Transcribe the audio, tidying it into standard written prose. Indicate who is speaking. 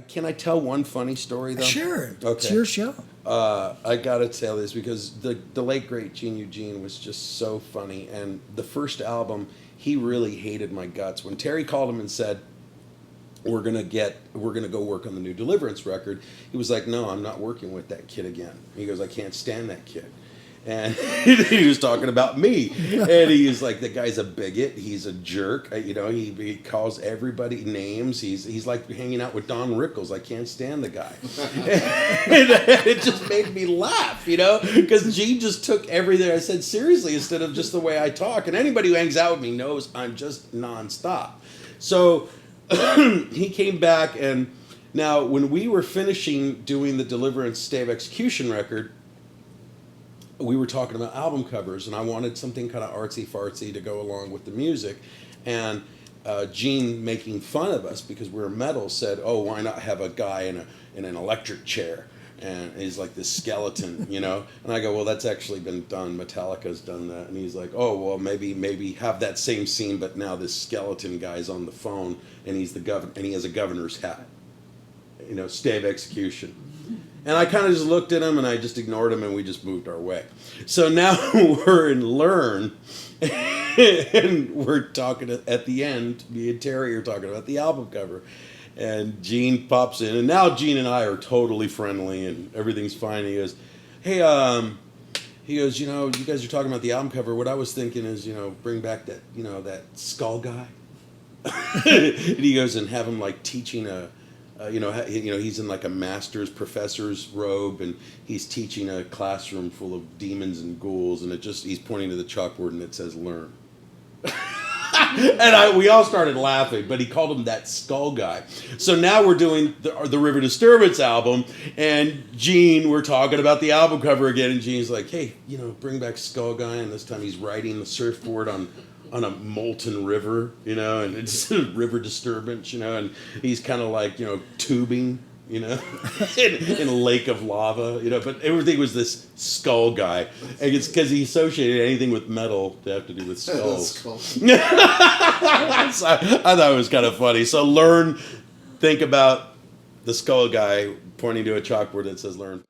Speaker 1: Can I tell one funny story, though?
Speaker 2: Sure.
Speaker 1: Okay.
Speaker 2: It's your show.
Speaker 1: I got to tell this because the late, great Gene Eugene was just so funny. And the first album, he really hated my guts. When Terry called him and said, we're gonna go work on the new Deliverance record, he was like, no, I'm not working with that kid again. He goes, I can't stand that kid. And he was talking about me, and he was like, "The guy's a bigot. He's a jerk. He calls everybody names. He's like hanging out with Don Rickles. I can't stand the guy." And it just made me laugh, because Gene just took everything I said seriously instead of just the way I talk. And anybody who hangs out with me knows I'm just nonstop. So he came back, and now when we were finishing doing the Deliverance Stay of Execution record, we were talking about album covers, and I wanted something kind of artsy-fartsy to go along with the music. And Gene, making fun of us because we were metal, said, oh, why not have a guy in an electric chair? And he's like this skeleton, And I go, well, that's actually been done. Metallica's done that. And he's like, oh, well, maybe have that same scene, but now this skeleton guy's on the phone, and he's the governor, and he has a governor's hat. Stay of Execution. And I kind of just looked at him, and I just ignored him, and we just moved our way. So now we're in Learn, and we're talking at the end, me and Terry are talking about the album cover. And Gene pops in, and now Gene and I are totally friendly, and everything's fine. He goes, hey, you guys are talking about the album cover. What I was thinking is, bring back that, that skull guy. And he goes and have him like teaching he's in like a master's professor's robe, and he's teaching a classroom full of demons and ghouls, and he's pointing to the chalkboard, and it says "Learn." And we all started laughing, but he called him that skull guy. So now we're doing the River Disturbance album, and Gene, we're talking about the album cover again, and Gene's like, hey, bring back skull guy, and this time he's riding the surfboard on a molten river, and it's a river disturbance, and he's kind of like, tubing, in a lake of lava, but everything was this skull guy. And it's because he associated anything with metal to have to do with skulls. So I thought it was kind of funny. So think about the skull guy pointing to a chalkboard that says "Learn."